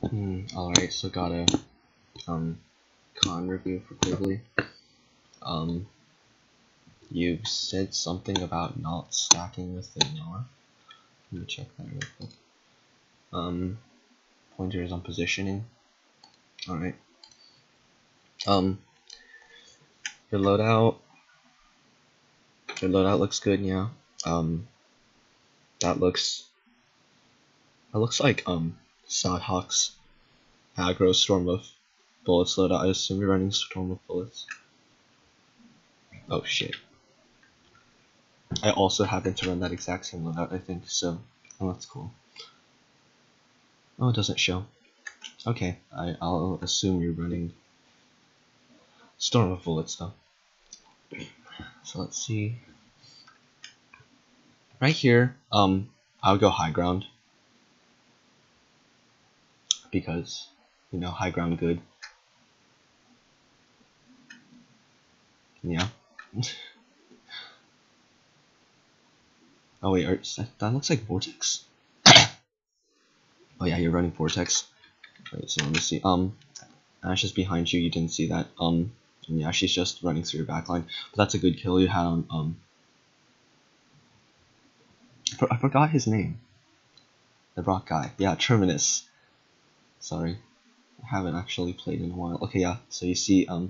Alright, so got a con review for Quibbly. You said something about not stacking with the NAR. Let me check that real quick. Pointer is on positioning. Alright. Your loadout looks good, yeah. That looks like Sadhawk's aggro Storm of Bullets loadout. I assume you're running Storm of Bullets. Oh shit. I also happen to run that exact same loadout, I think, so that's cool. Oh, it doesn't show. Okay, I'll assume you're running Storm of Bullets though. So let's see. Right here, I would go high ground. Because, you know, high ground good. Yeah. Oh wait, that looks like Vortex. Oh yeah, you're running Vortex. Wait, so let me see. Ash is behind you. You didn't see that. And yeah, she's just running through your backline. But that's a good kill you had on. I forgot his name. The rock guy. Yeah, Terminus. Sorry, I haven't actually played in a while. Okay, yeah. So you see, I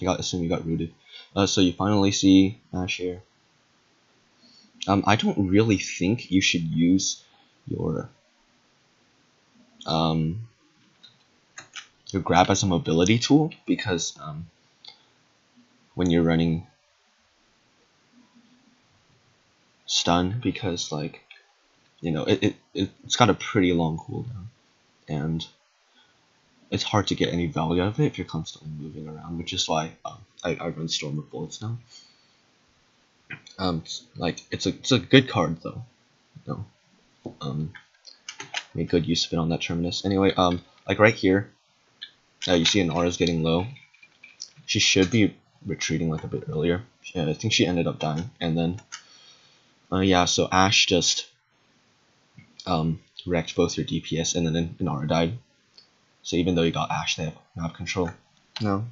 assume you got rooted. So you finally see Ash here. I don't really think you should use your grab as a mobility tool, because when you're running stun, because like, you know, it's got a pretty long cooldown, and it's hard to get any value out of it if you're constantly moving around, which is why I run Storm of Bullets now. Like it's a good card though, you know. Make good use of it on that Terminus. Anyway, like right here, you see an aura's getting low. She should be retreating like a bit earlier. Yeah, I think she ended up dying, and then yeah, so Ash just wrecked both your DPS, and then an aura died. So even though you got Ash, they have map control. No,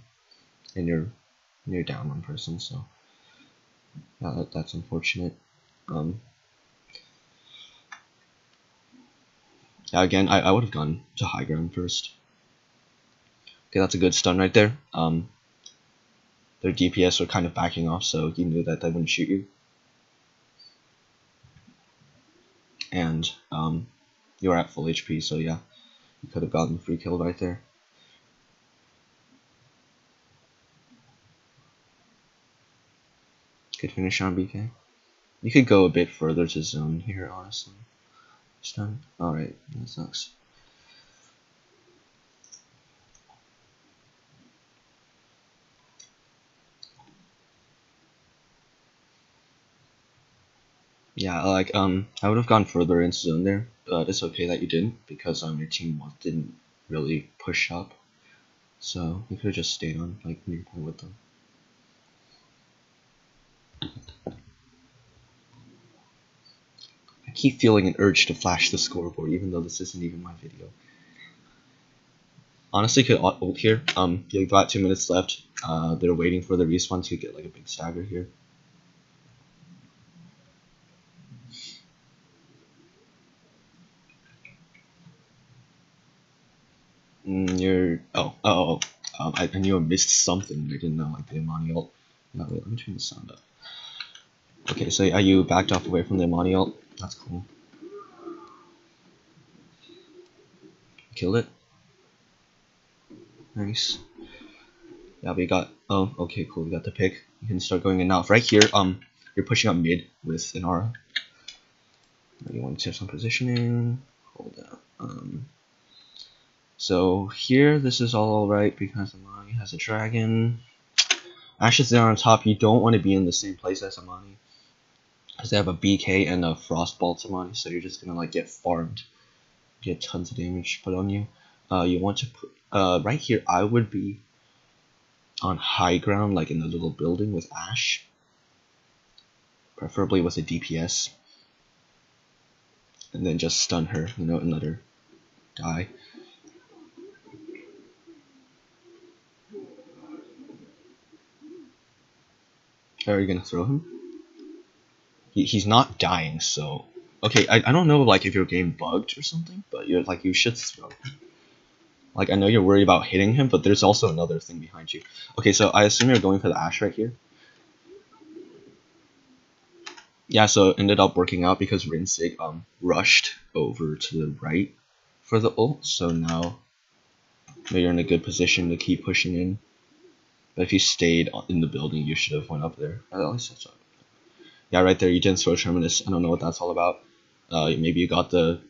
and you're down one person, so yeah, that's unfortunate. Yeah, again, I would have gone to high ground first. Okay, that's a good stun right there. Their DPS were kind of backing off, so you knew that they wouldn't shoot you. And you were at full HP, so yeah, you could have gotten the free kill right there. Good finish on BK. You could go a bit further to zone here, honestly. Stun. Alright, that sucks. Yeah, like I would have gone further into zone there, but it's okay that you didn't, because your team didn't really push up, so you could have just stayed on like near point with them. I keep feeling an urge to flash the scoreboard, even though this isn't even my video. Honestly, could ult here. You've got 2 minutes left. They're waiting for the respawn to get like a big stagger here. I knew I missed something. I didn't know like the Imani ult. No, wait, let me turn the sound up. Okay, so you backed off away from the Imani ult. That's cool. Killed it. Nice. Yeah, we got. Oh, okay, cool. We got the pick. You can start going in now. Right here, you're pushing up mid with an aura. You want to tip some positioning. Hold on. So here, this is all alright because Amani has a dragon. Ash is there on top. You don't want to be in the same place as Amani, because they have a BK and a Frostbolt Amani, so you're just gonna like get farmed, get tons of damage put on you. You want to put right here. I would be on high ground, like in the little building with Ash, preferably with a DPS, and then just stun her, you know, and let her die. Are you gonna throw him? He's not dying, so okay. I don't know like if your game bugged or something, but you're like you should throw him. Like I know you're worried about hitting him, but there's also another thing behind you. Okay, so I assume you're going for the Ash right here. Yeah, so it ended up working out because Rinsig rushed over to the right for the ult, so now you're in a good position to keep pushing in. But if you stayed in the building, you should have went up there. At least that's yeah, right there, you didn't throw Terminus. I don't know what that's all about. Maybe you got the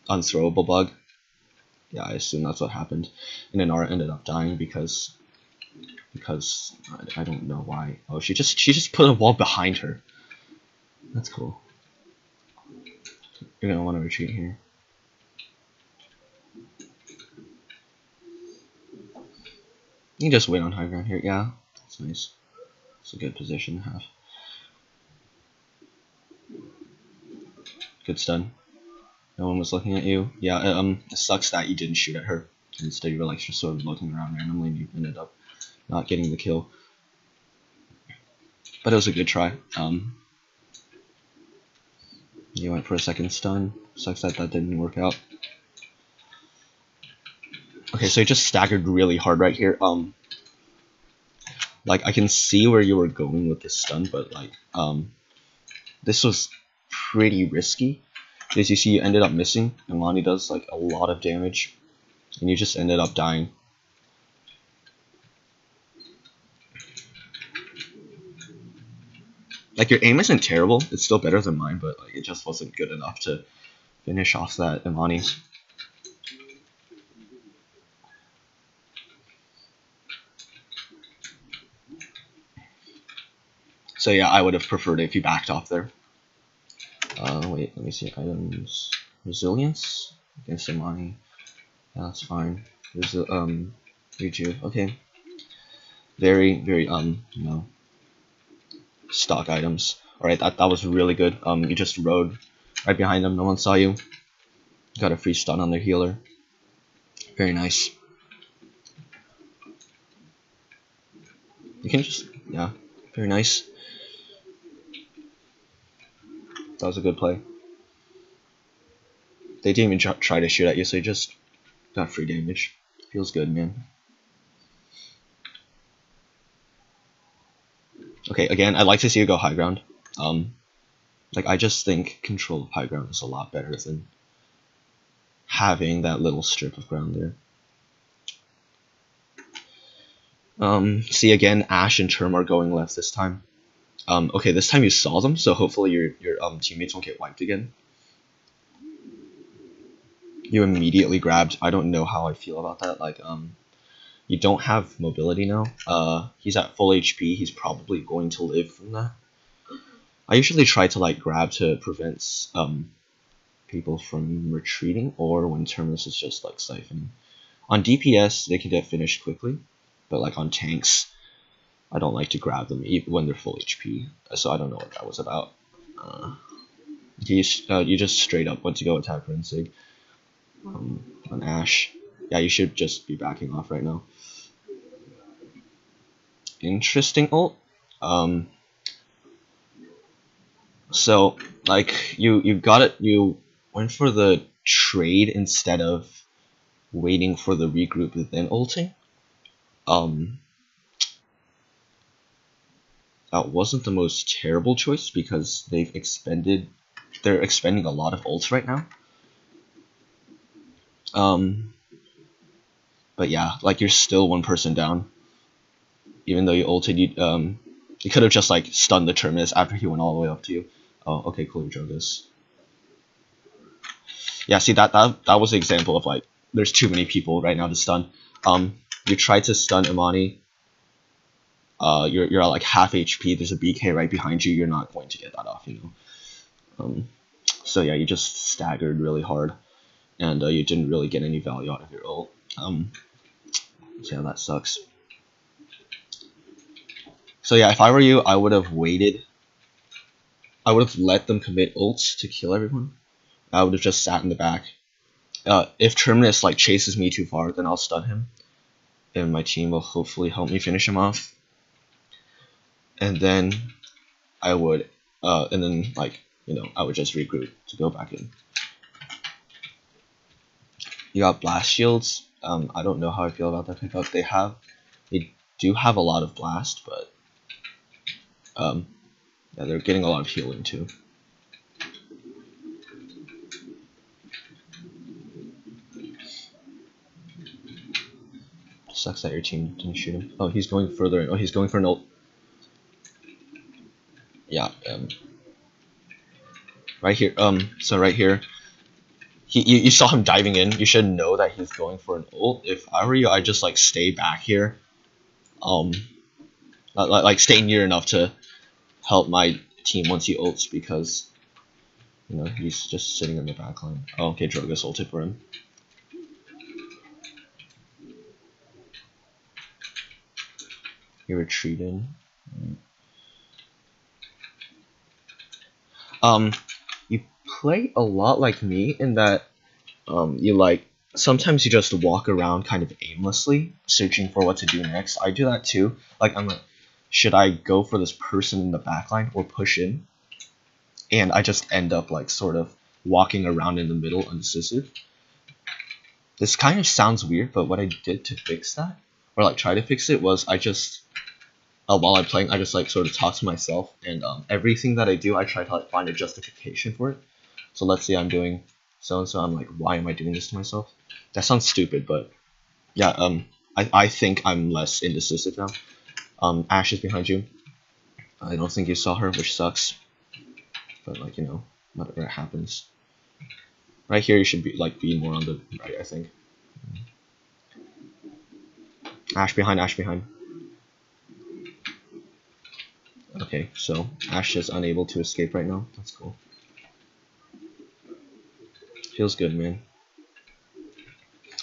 unthrowable bug. Yeah, I assume that's what happened. And then Nara ended up dying because I don't know why. Oh, she just put a wall behind her. That's cool. You're gonna want to retreat here. You can just wait on high ground here. Yeah, that's nice. It's a good position to have. Good stun. No one was looking at you. Yeah, it sucks that you didn't shoot at her. Instead, you were like just sort of looking around randomly, and you ended up not getting the kill. But it was a good try. You went for a second stun. Sucks that didn't work out. Okay, so you just staggered really hard right here. Like I can see where you were going with this stun, but like this was pretty risky. As you see, you ended up missing. Imani does like a lot of damage, and you just ended up dying. Like your aim isn't terrible; it's still better than mine, but like it just wasn't good enough to finish off that Imani. So yeah, I would have preferred it if you backed off there. Wait, let me see items. Resilience against Imani. Yeah, that's fine. There's a Reju. Okay. Very, you know, stock items. Alright, that was really good. You just rode right behind them, no one saw you. Got a free stun on their healer. Very nice. You can just, yeah, very nice. That was a good play. They didn't even try to shoot at you, so you just got free damage. Feels good, man. Okay, again, I'd like to see you go high ground. Like I just think control of high ground is a lot better than having that little strip of ground there. See again, Ash and Term are going left this time. Okay, this time you saw them, so hopefully your teammates won't get wiped again. You immediately grabbed. I don't know how I feel about that. Like you don't have mobility now. He's at full HP. He's probably going to live from that. I usually try to like grab to prevent people from retreating, or when Terminus is just like siphoning. On DPS they can get finished quickly, but like on tanks, I don't like to grab them even when they're full HP. So I don't know what that was about. You just straight up went to go attack Rinsig on Ash. Yeah, you should just be backing off right now. Interesting ult. So like you got it. You went for the trade instead of waiting for the regroup and then ulting. That wasn't the most terrible choice because they're expending a lot of ults right now. But yeah, like you're still one person down. Even though you ulted, you could have just like stunned the Terminus after he went all the way up to you. Oh, okay, cool, you drove this. Yeah, see that was the example of like there's too many people right now to stun. You tried to stun Imani. You're at like half HP. There's a BK right behind you. You're not going to get that off, you know. So yeah, you just staggered really hard, and you didn't really get any value out of your ult. So yeah, that sucks. So yeah, if I were you, I would have waited. I would have let them commit ults to kill everyone. I would have just sat in the back. If Terminus like chases me too far, then I'll stun him, and my team will hopefully help me finish him off. And then I would and then like I would just regroup to go back in. You got blast shields. I don't know how I feel about that pickup. They do have a lot of blast, but yeah, they're getting a lot of healing too. Sucks that your team didn't shoot him. Oh, he's going further in. Oh, he's going for an ult. Yeah. Right here. So right here. You saw him diving in. You should know that he's going for an ult. If I were you, I'd just like stay back here. Like stay near enough to help my team once he ults, because he's just sitting in the back line. Oh, okay, Drogus ulted for him. He retreated. You play a lot like me in that you sometimes you just walk around kind of aimlessly, searching for what to do next. I do that too. Like I'm like, should I go for this person in the backline or push in? And I just end up like sort of walking around in the middle undecisive. This kind of sounds weird, but what I did to fix that, or like try to fix it, was I just while I'm playing, I just like sort of talk to myself, and everything that I do, I try to like find a justification for it. So let's say I'm doing so and so, I'm like, why am I doing this to myself? That sounds stupid, but yeah, I think I'm less indecisive now. Ash is behind you. I don't think you saw her, which sucks. But like whatever happens. Right here, you should be more on the right, I think. Ash behind, Ash behind. Okay, so Ash is unable to escape right now. That's cool. Feels good, man.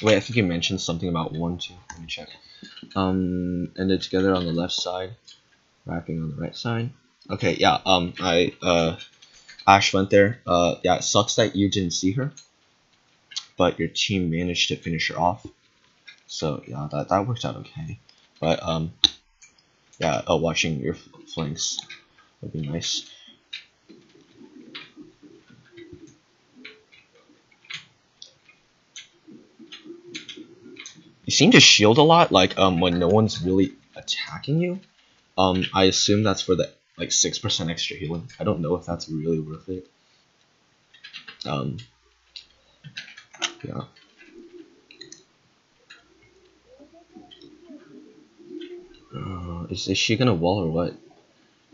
Wait, I think you mentioned something about 1-2. Let me check. Ended together on the left side, wrapping on the right side. Okay, yeah. Ash went there. Yeah, it sucks that you didn't see her, but your team managed to finish her off. So yeah, that worked out okay. But yeah, watching your flanks would be nice. You seem to shield a lot, like when no one's really attacking you. I assume that's for the 6% extra healing. I don't know if that's really worth it. Yeah. Is she gonna wall or what?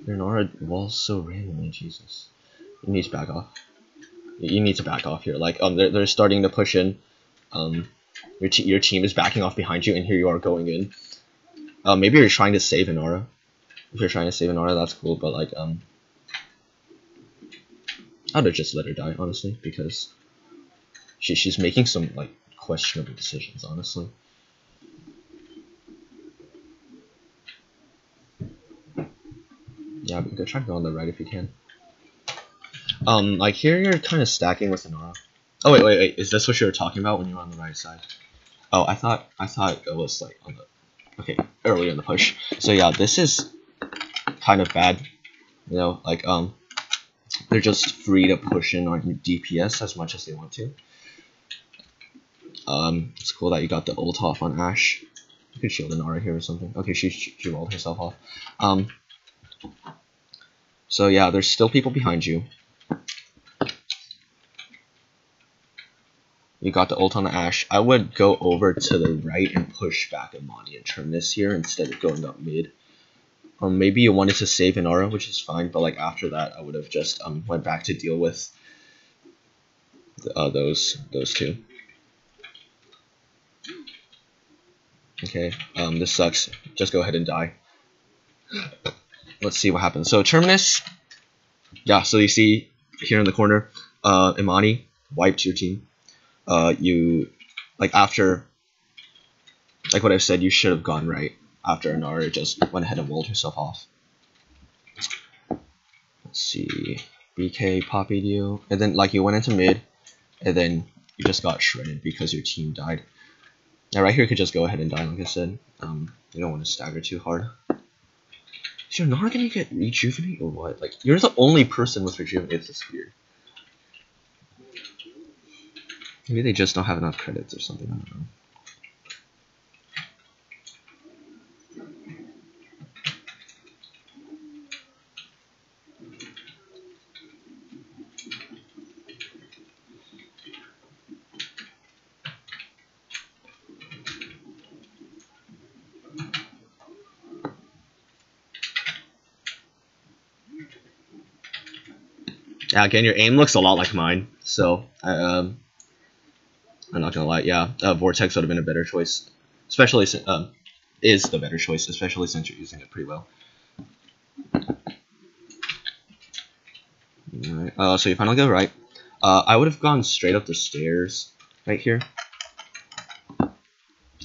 Your Nora walls so randomly, Jesus. You need to back off. You need to back off here. Like they're starting to push in. Your team is backing off behind you, and here you are going in. Maybe you're trying to save Inara. If you're trying to save Inara, that's cool. But like I'd have just let her die, honestly, because she's making some like questionable decisions, honestly. Yeah, but try to go on the right if you can. Like here you're kind of stacking with Inara. Oh wait, is this what you were talking about when you were on the right side? Oh, I thought it was like on the earlier in the push. So yeah, this is kind of bad. Like they're just free to push in on DPS as much as they want to. It's cool that you got the ult off on Ash. You could shield Inara here or something. Okay, she rolled herself off. So yeah, there's still people behind you. You got the ult on the Ash. I would go over to the right and push back Amani and turn this here instead of going up mid. Maybe you wanted to save Inara, which is fine, but like after that, I would have just went back to deal with those two. Okay, this sucks. Just go ahead and die. Let's see what happens. So Terminus, yeah. So you see here in the corner, Imani wiped your team. You after what I said, you should have gone right after Inara just went ahead and walled herself off. Let's see, BK poppied you, and then you went into mid, and then you just got shredded because your team died. Now right here you could just go ahead and die, like I said. You don't want to stagger too hard. So you're not gonna get rejuvenate or what? Like you're the only person with rejuvenate. It's just weird. Maybe they just don't have enough credits or something. I don't know. Yeah, again, your aim looks a lot like mine, so I'm not gonna lie. Yeah, Vortex would have been a better choice, especially is the better choice, especially since you're using it pretty well. Alright, so you finally go right. I would have gone straight up the stairs right here.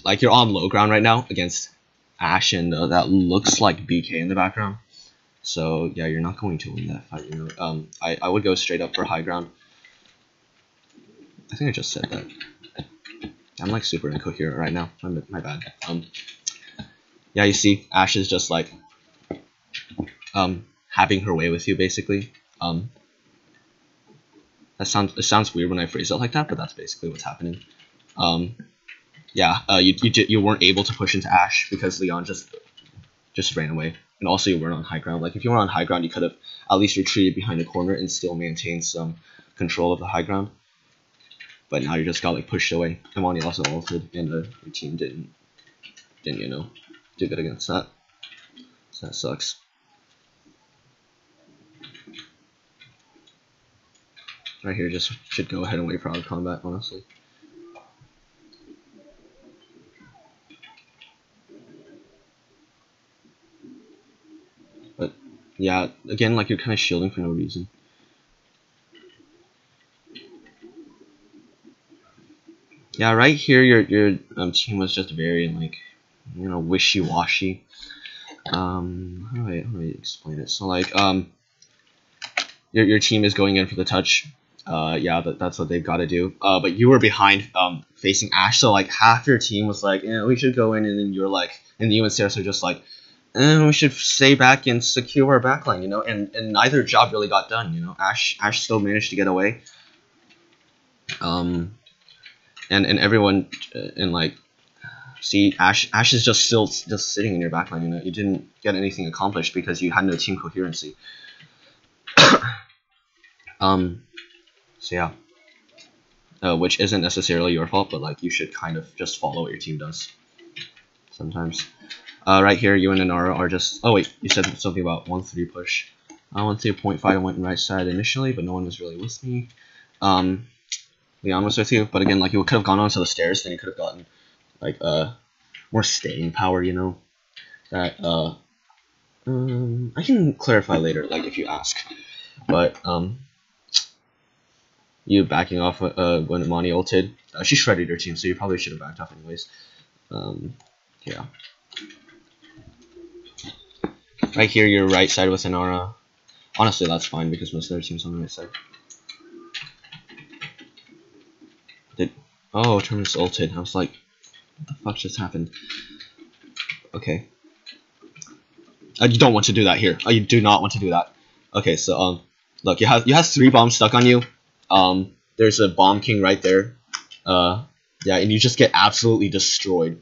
Like you're on low ground right now against Ash, and that looks like BK in the background. So yeah, you're not going to win that fight. You know, I would go straight up for high ground. I think I just said that. I'm like super incoherent right now. My bad. Yeah, you see, Ash is just like having her way with you basically. It sounds weird when I phrase it like that, but that's basically what's happening. Yeah, you weren't able to push into Ash because Leon just ran away, and also you weren't on high ground. Like if you were on high ground, you could have at least retreated behind a corner and still maintained some control of the high ground. But now you just got like pushed away. And Monty also ulted, and your team didn't do good against that. So that sucks. Right here, just should go ahead and wait for out of combat, honestly. But yeah, again, like you're kind of shielding for no reason. Yeah, right here, your team was just very like, wishy-washy. How do I explain it? So like, your team is going in for the touch. Yeah, that's what they've got to do. But you were behind, facing Ash, so like half your team was like, yeah, we should go in, and then you're like, and you and Sarah are just like, we should stay back and secure our backline, and neither job really got done, Ash still managed to get away. And everyone, and like, see, Ash is just still just sitting in your backline, you didn't get anything accomplished because you had no team coherency. So yeah, which isn't necessarily your fault, but like you should kind of just follow what your team does sometimes. Right here, you and Inara are just. Oh wait, you said something about 1-3 push. I went to 0.5 and went right side initially, but no one was really with me. Leon was with you, but again, like you could have gone onto the stairs, then you could have gotten like more staying power, That I can clarify later, like if you ask, but you backing off when Monty ulted. She shredded your team, so you probably should have backed off anyways. Yeah. Right here, your right side with Inara. Honestly, that's fine because most of their team's on the right side. Oh, Terminus ulted. I was like, what the fuck just happened? Okay. You don't want to do that here. You do not want to do that. Okay, so look, you have 3 bombs stuck on you. There's a bomb king right there. Yeah, and you just get absolutely destroyed.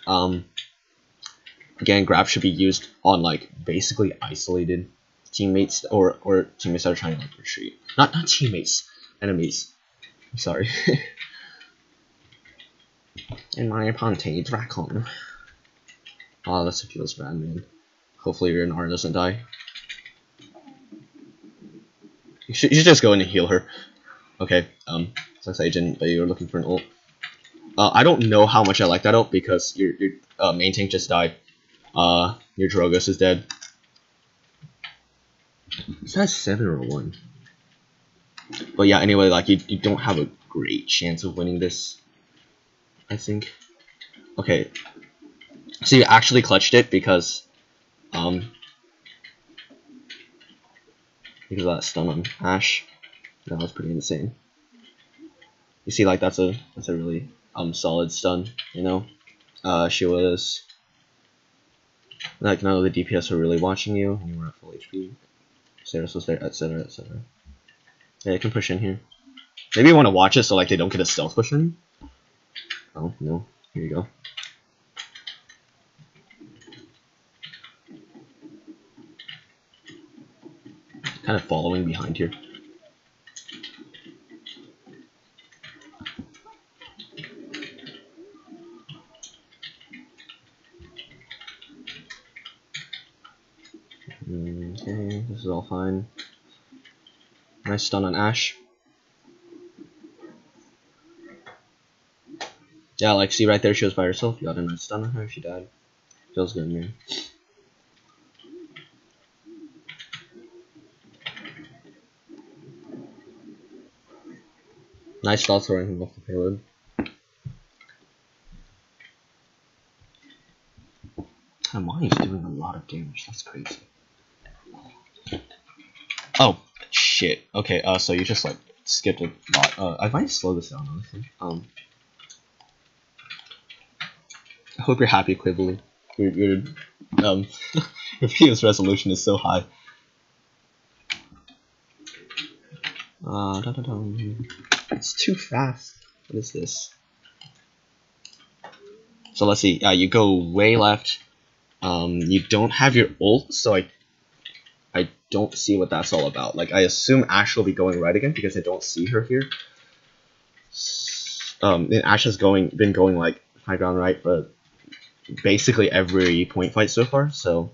Again, grab should be used on like basically isolated teammates or teammates that are trying to like retreat. Not teammates, enemies. I'm sorry. In my Ponte Dracon. Oh, that feels bad, man. Hopefully your Nara doesn't die. You should just go in and heal her. Okay, since I didn't, but you were looking for an ult. I don't know how much I like that ult because your main tank just died. Your Drogus is dead. Is that 7 or 1? But yeah, anyway, like you don't have a great chance of winning this, I think. Okay, so you actually clutched it because of that stun on Ash. That was pretty insane. You see, like that's a really solid stun. She was Like none of the DPS are really watching you, and you were at full HP. Saris was there, etc., etc. Yeah, you can push in here. Maybe you want to watch it so like they don't get a stealth push in. Oh no, here you go. Kind of following behind here. Okay, this is all fine. Nice stun on Ashe. Yeah, like see right there, she was by herself. You got a nice stun on her. She died. Feels good, man. Nice stall throwing him off the payload. Amani's doing a lot of damage. That's crazy. Oh shit. Okay. So you just like skipped a lot. I might slow this down honestly. I hope you're happy, Quibbly. Your your video's resolution is so high. It's too fast. What is this? So let's see. You go way left. You don't have your ult, so I don't see what that's all about. Like I assume Ashe will be going right again because I don't see her here. And Ashe has been going like high ground right for basically every point fight so far. So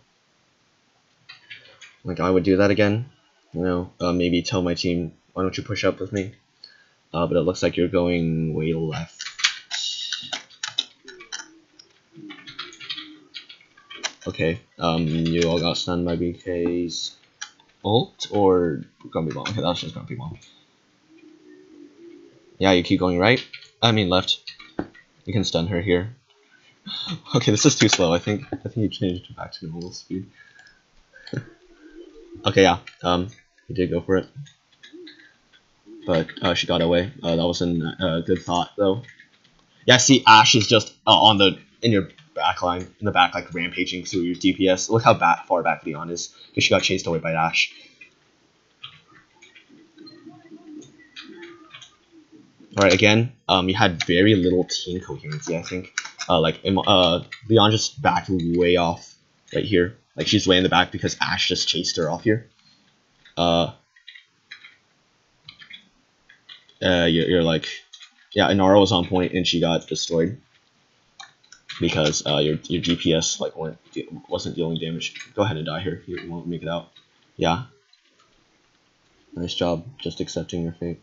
like I would do that again. You know, maybe tell my team, why don't you push up with me? But it looks like you're going way left. Okay, you all got stunned by BK's ult or Grumpy Bomb? Okay, that's just Grumpy Bomb. Yeah, you keep going right. I mean left. You can stun her here. Okay, this is too slow. I think you changed it back to normal speed. Okay, yeah. You did go for it, but she got away. That wasn't a good thought though. Yeah, see, Ashe is just in your back line, in the back, like rampaging through your DPS. Look how far back Leon is, because she got chased away by Ashe. Alright, again, you had very little team coherency, I think. Leon just backed way off right here. Like, she's way in the back because Ashe just chased her off here. You're like, yeah, Inara was on point and she got destroyed because your DPS like wasn't dealing damage. Go ahead and die here. You won't make it out. Yeah. Nice job, just accepting your fate.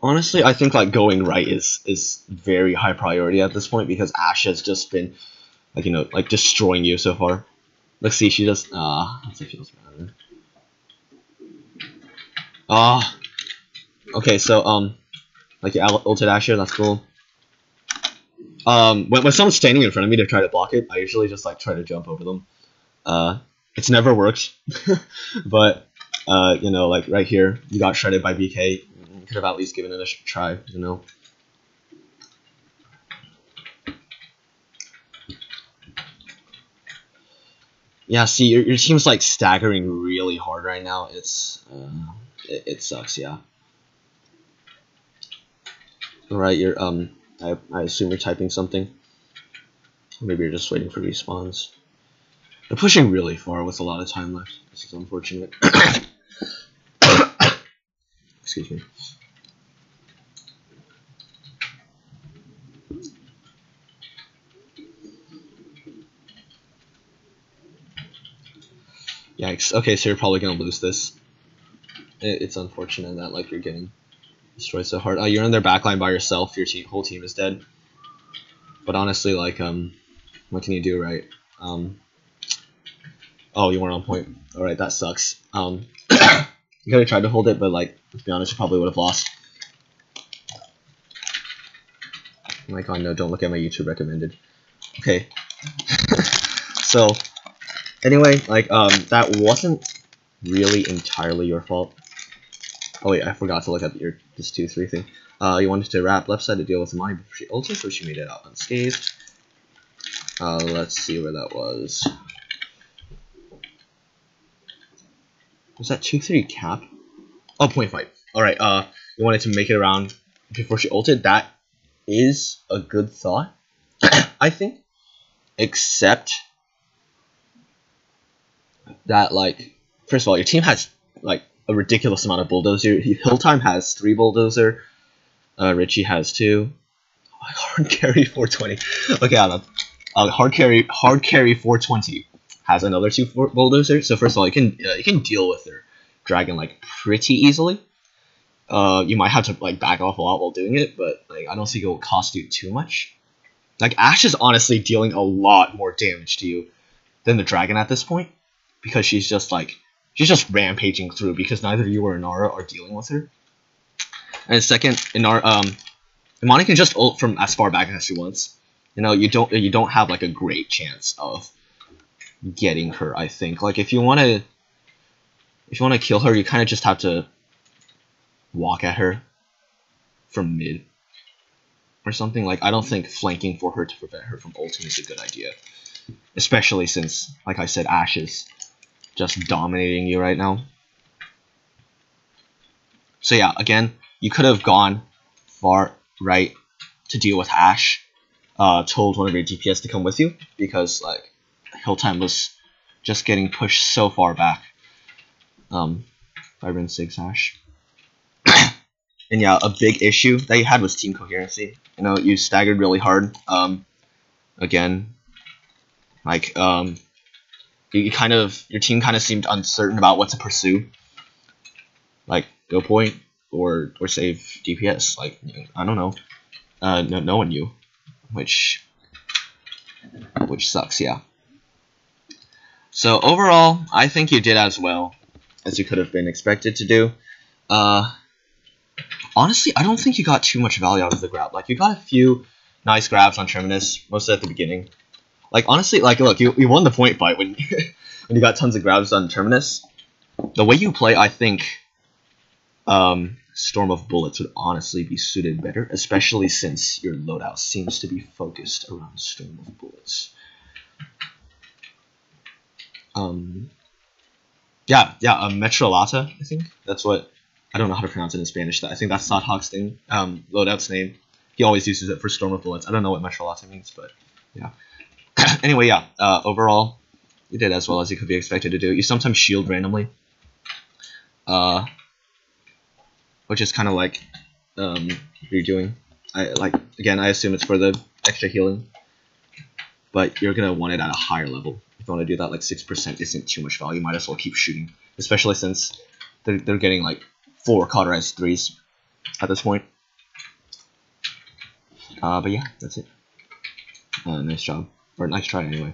Honestly, I think like going right is very high priority at this point because Ashe has just been like, you know, like destroying you so far. Let's see, she just that feels bad. Okay, so like you ulted Ashe, that's cool. When someone's standing in front of me to try to block it, I usually just like try to jump over them. It's never worked, but you know, like right here, you got shredded by BK. You could have at least given it a try, you know. Yeah, see, your team's like staggering really hard right now. It's it sucks, yeah. All right, you're I assume you're typing something. Maybe you're just waiting for respawns. They're pushing really far with a lot of time left. This is unfortunate. Excuse me. Yikes. Okay, so you're probably gonna lose this. It's unfortunate that like you're getting destroyed so hard. You're in their backline by yourself. Your whole team is dead. But honestly, like what can you do, right? Oh, you weren't on point. All right, that sucks. You could have tried to hold it, but like let's be honest, you probably would have lost. Oh my god, no! Don't look at my YouTube recommended. Okay. So. Anyway, like, that wasn't really entirely your fault. Oh wait, I forgot to look at your this 2-3 thing. You wanted to wrap left side to deal with the money before she ulted, so she made it out unscathed. Let's see where that was. Was that 2-3 cap? Oh, 0.5. Alright, you wanted to make it around before she ulted. That is a good thought, I think. Except that, like, first of all, your team has, like, a ridiculous amount of bulldozer. Hilltime has 3 bulldozer. Richie has 2. Hard carry 420. Okay, hard carry 420 has another 2 bulldozer. So first of all, you can deal with their dragon like pretty easily. You might have to like back off a lot while doing it, but like I don't think it will cost you too much. Like Ashe is honestly dealing a lot more damage to you than the dragon at this point, because she's just rampaging through because neither you or Inara are dealing with her. And second, Imani can just ult from as far back as she wants. You know, you don't have like a great chance of getting her. I think like if you want to kill her, you kind of just have to walk at her from mid or something. Like I don't think flanking for her to prevent her from ulting is a good idea, especially since, like I said, Ashe is just dominating you right now. So yeah, again, you could have gone far right to deal with Ashe. Told one of your DPS to come with you because like Hilltime was just getting pushed so far back. 5-6 Ashe. And yeah, a big issue that you had was team coherency. You know, you staggered really hard. Again, like your team kind of seemed uncertain about what to pursue. Like go point or save DPS. Like I don't know. No one knew, which sucks. Yeah. So overall, I think you did as well as you could have been expected to do. Honestly, I don't think you got too much value out of the grab. Like, you got a few nice grabs on Terminus, mostly at the beginning. Like, honestly, like, look, you won the point fight when, when you got tons of grabs on Terminus. The way you play, I think, Storm of Bullets would honestly be suited better, especially since your loadout seems to be focused around Storm of Bullets. Metrolata, I think. That's what... I don't know how to pronounce it in Spanish. I think that's Sadhawk's thing. Loadout's name. He always uses it for Storm of Bullets. I don't know what Metrolata means, but yeah. Anyway, yeah. Overall, you did as well as you could be expected to do. You sometimes shield randomly, which is kind of like you're doing. Again, I assume it's for the extra healing, but you're gonna want it at a higher level. If you want to do that, like 6% isn't too much value. You might as well keep shooting, especially since they're getting like 4 cauterized 3s at this point. But yeah, that's it. Nice job, or nice try anyway.